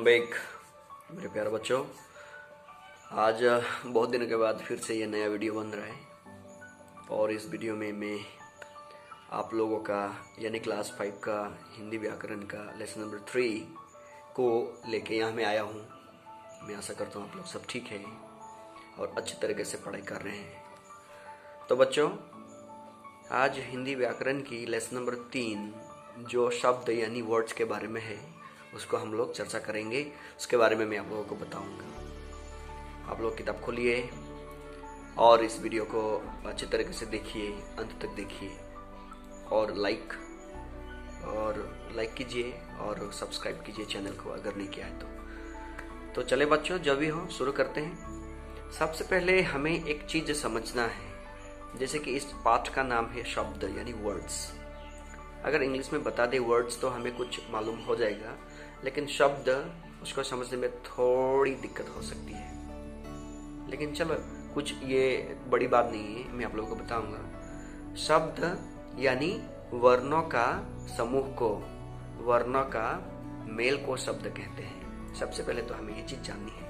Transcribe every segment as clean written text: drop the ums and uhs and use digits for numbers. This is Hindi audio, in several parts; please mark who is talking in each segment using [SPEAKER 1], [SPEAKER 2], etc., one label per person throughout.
[SPEAKER 1] बैक मेरे प्यारे बच्चों। आज बहुत दिनों के बाद फिर से ये नया वीडियो बन रहा है और इस वीडियो में मैं आप लोगों का यानी क्लास 5 का हिंदी व्याकरण का लेसन नंबर 3 को लेके यहाँ मैं आया हूँ। मैं आशा करता हूँ आप लोग सब ठीक है और अच्छी तरीके से पढ़ाई कर रहे हैं। तो बच्चों, आज हिंदी व्याकरण की लेसन नंबर 3 जो शब्द यानी वर्ड्स के बारे में है उसको हम लोग चर्चा करेंगे। उसके बारे में मैं आप लोगों को बताऊंगा। आप लोग किताब खोलिए और इस वीडियो को अच्छी तरीके से देखिए, अंत तक देखिए और लाइक कीजिए और सब्सक्राइब कीजिए चैनल को अगर नहीं किया है तो चले बच्चों, जब भी हो शुरू करते हैं। सबसे पहले हमें एक चीज़ समझना है, जैसे कि इस पाठ का नाम है शब्द यानी वर्ड्स। अगर इंग्लिश में बता दे वर्ड्स तो हमें कुछ मालूम हो जाएगा, लेकिन शब्द उसको समझने में थोड़ी दिक्कत हो सकती है। लेकिन चलो, कुछ ये बड़ी बात नहीं है, मैं आप लोगों को बताऊंगा। शब्द यानी वर्णों का समूह को, वर्णों का मेल को शब्द कहते हैं। सबसे पहले तो हमें ये चीज जाननी है।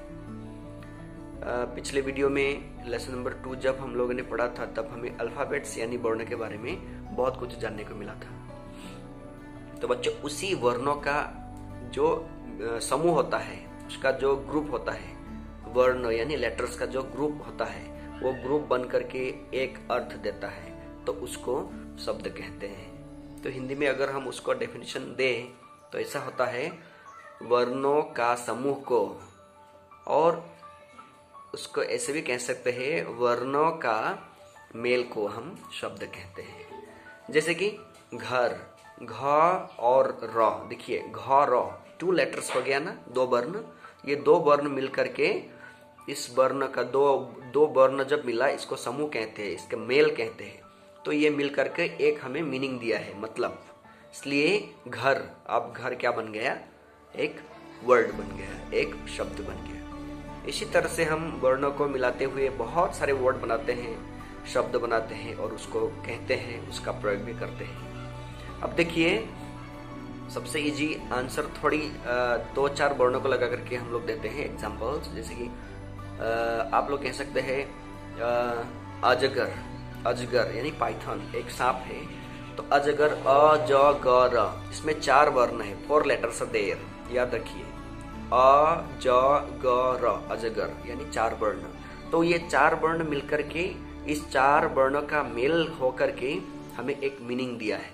[SPEAKER 1] पिछले वीडियो में लेसन नंबर 2 जब हम लोगों ने पढ़ा था तब हमें अल्फाबेट्स यानी वर्ण के बारे में बहुत कुछ जानने को मिला था। तो बच्चों, उसी वर्णों का जो समूह होता है, उसका जो ग्रुप होता है, वर्ण यानी लेटर्स का जो ग्रुप होता है, वो ग्रुप बन करके एक अर्थ देता है, तो उसको शब्द कहते हैं। तो हिंदी में अगर हम उसको डेफिनेशन दें तो ऐसा होता है, वर्णों का समूह को, और उसको ऐसे भी कह सकते हैं वर्णों का मेल को हम शब्द कहते हैं। जैसे कि घर, घ और र, देखिए घ र 2 लेटर्स हो गया ना, 2 वर्ण। ये 2 वर्ण मिल करके इस वर्ण का दो वर्ण जब मिला, इसको समूह कहते हैं, इसके मेल कहते हैं। तो ये मिल करके एक हमें मीनिंग दिया है, मतलब। इसलिए घर, अब घर क्या बन गया? एक वर्ड बन गया, एक शब्द बन गया। इसी तरह से हम वर्णों को मिलाते हुए बहुत सारे वर्ड बनाते हैं, शब्द बनाते हैं और उसको कहते हैं, उसका प्रयोग भी करते हैं। अब देखिए, सबसे इजी आंसर थोड़ी 2-4 वर्णों को लगा करके हम लोग देते हैं एग्जांपल्स। जैसे कि आप लोग कह सकते हैं अजगर, अजगर यानी पाइथन, एक सांप है। तो अजगर, अ ज ग र, इसमें 4 वर्ण है, 4 लेटर्स आर देयर, याद रखिए। अ ज ग र, अजगर यानी 4 वर्ण। तो ये 4 वर्ण मिलकर के, इस 4 वर्णों का मेल होकर के हमें एक मीनिंग दिया है।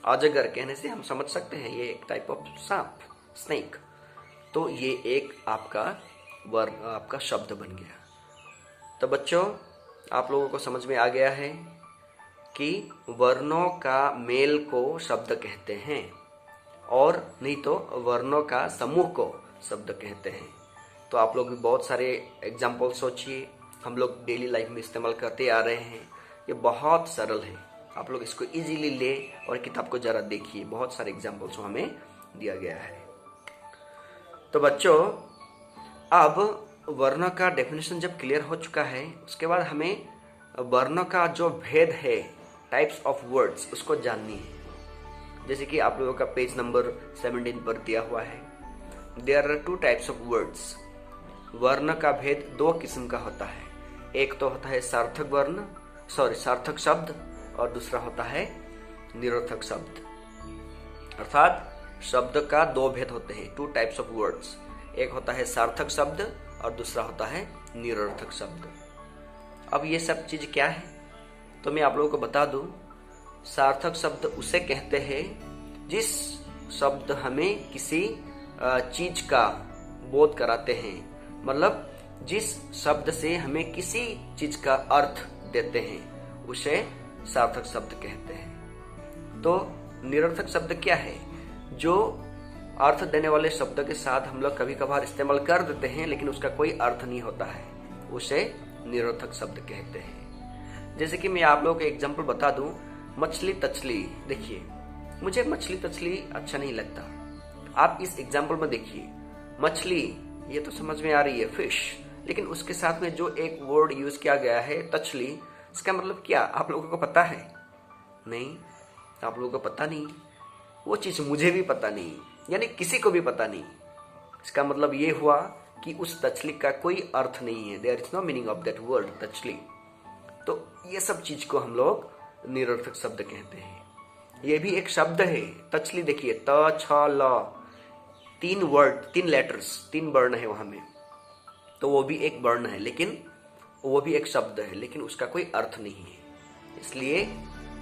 [SPEAKER 1] अजगर कहने से हम समझ सकते हैं ये एक टाइप ऑफ सांप, स्नेक। तो ये एक आपका वर्ण, आपका शब्द बन गया। तो बच्चों, आप लोगों को समझ में आ गया है कि वर्णों का मेल को शब्द कहते हैं, और नहीं तो वर्णों का समूह को शब्द कहते हैं। तो आप लोग भी बहुत सारे एग्जाम्पल सोचिए, हम लोग डेली लाइफ में इस्तेमाल करते आ रहे हैं। ये बहुत सरल है, आप लोग इसको इजीली ले और किताब को जरा देखिए, बहुत सारे एग्जाम्पल्स हमें दिया गया है। तो बच्चों, अब वर्णों का डेफिनेशन जब क्लियर हो चुका है, उसके बाद हमें वर्णों का जो भेद है, टाइप्स ऑफ वर्ड्स, उसको जाननी है। जैसे कि आप लोगों का पेज नंबर 17 पर दिया हुआ है, there are 2 types of words. वर्ण का भेद 2 किस्म का होता है। एक तो होता है सार्थक शब्द, और दूसरा होता है निरर्थक शब्द। अर्थात शब्द का 2 भेद होते हैं, 2 टाइप्स ऑफ वर्ड्स। एक होता है सार्थक शब्द और दूसरा होता है निरर्थक शब्द। अब ये सब चीज क्या है तो मैं आप लोगों को बता दूं। सार्थक शब्द उसे कहते हैं जिस शब्द हमें किसी चीज का बोध कराते हैं, मतलब जिस शब्द से हमें किसी चीज का अर्थ देते हैं, उसे सार्थक शब्द कहते हैं। तो निरर्थक शब्द क्या है? जो अर्थ देने वाले शब्द के साथ हम लोग कभी कभार इस्तेमाल कर देते हैं लेकिन उसका कोई अर्थ नहीं होता है, उसे निरर्थक शब्द कहते हैं। जैसे कि मैं आप लोगों को एग्जांपल बता दूं, मछली तछली। देखिए, मुझे मछली तछली अच्छा नहीं लगता। आप इस एग्जांपल में देखिए, मछली ये तो समझ में आ रही है, फिश, लेकिन उसके साथ में जो एक वर्ड यूज किया गया है तछली, इसका मतलब क्या आप लोगों को पता है? नहीं, आप लोगों को पता नहीं। वो चीज मुझे भी पता नहीं, यानी किसी को भी पता नहीं। इसका मतलब ये हुआ कि उस तचली का कोई अर्थ नहीं है, there is no meaning of that word तचली। तो ये सब चीज को हम लोग निरर्थक शब्द कहते हैं। ये भी एक शब्द है तचली, देखिए त छ ल, 3 वर्ड, 3 लेटर्स, 3 वर्ण है वहां में, तो वो भी एक वर्ण है, लेकिन वो भी एक शब्द है, लेकिन उसका कोई अर्थ नहीं है, इसलिए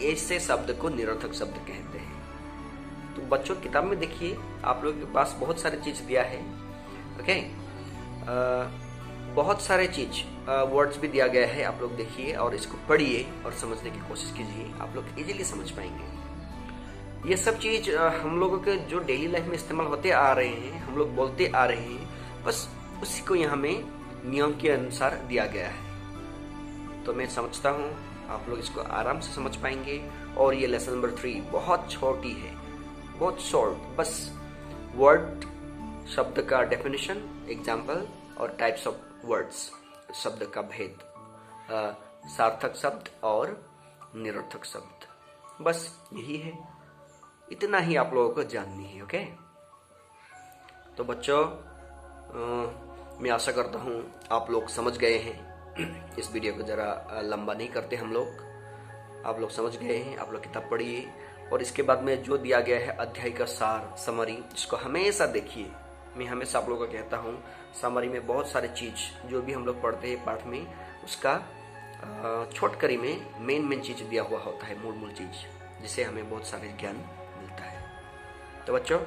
[SPEAKER 1] ऐसे शब्द को निरर्थक शब्द कहते हैं। तो बच्चों किताब में देखिए आप लोगों के पास बहुत सारे चीज दिया है, ओके, बहुत सारे चीज वर्ड्स भी दिया गया है, आप लोग देखिए और इसको पढ़िए और समझने की कोशिश कीजिए, आप लोग इजीली समझ पाएंगे। ये सब चीज हम लोगों के जो डेली लाइफ में इस्तेमाल होते आ रहे हैं, हम लोग बोलते आ रहे हैं, बस उसी को यहाँ में नियम के अनुसार दिया गया है। तो मैं समझता हूँ आप लोग इसको आराम से समझ पाएंगे। और ये लेसन नंबर 3 बहुत छोटी है, बहुत शॉर्ट, बस वर्ड शब्द का डेफिनेशन, एग्जाम्पल और टाइप्स ऑफ वर्ड्स, शब्द का भेद, सार्थक शब्द और निरर्थक शब्द, बस यही है, इतना ही आप लोगों को जाननी है। ओके, तो बच्चों मैं आशा करता हूँ आप लोग समझ गए हैं। इस वीडियो को जरा लंबा नहीं करते हम लोग, आप लोग समझ गए हैं। आप लोग किताब पढ़िए और इसके बाद में जो दिया गया है अध्याय का सार, समरी, जिसको हमेशा देखिए। मैं हमेशा आप लोगों को कहता हूँ समरी में बहुत सारे चीज जो भी हम लोग पढ़ते हैं पाठ में, उसका छोटकरी में मेन चीज दिया हुआ होता है, मूल चीज, जिससे हमें बहुत सारे ज्ञान मिलता है। तो बच्चों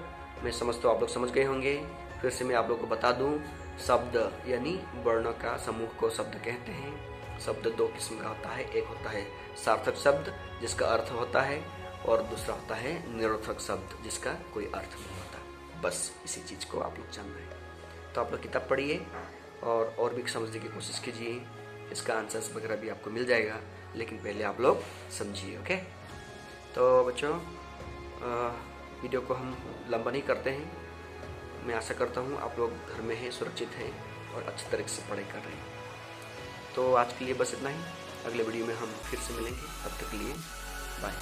[SPEAKER 1] मैं समझता हूँ आप लोग समझ गए होंगे। फिर से मैं आप लोग को बता दूं, शब्द यानी वर्णों का समूह को शब्द कहते हैं। शब्द 2 किस्म का होता है, एक होता है सार्थक शब्द जिसका अर्थ होता है, और दूसरा होता है निरर्थक शब्द जिसका कोई अर्थ नहीं होता। बस इसी चीज को आप लोग जान रहे हैं। तो आप लोग किताब पढ़िए और भी समझने की कोशिश कीजिए, इसका आंसर्स वगैरह भी आपको मिल जाएगा, लेकिन पहले आप लोग समझिए। ओके, तो बच्चों वीडियो को हम लंबा नहीं करते हैं। मैं आशा करता हूँ आप लोग घर में हैं, सुरक्षित हैं और अच्छी तरीके से पढ़ाई कर रहे हैं। तो आज के लिए बस इतना ही, अगले वीडियो में हम फिर से मिलेंगे, तब तक के लिए बाय।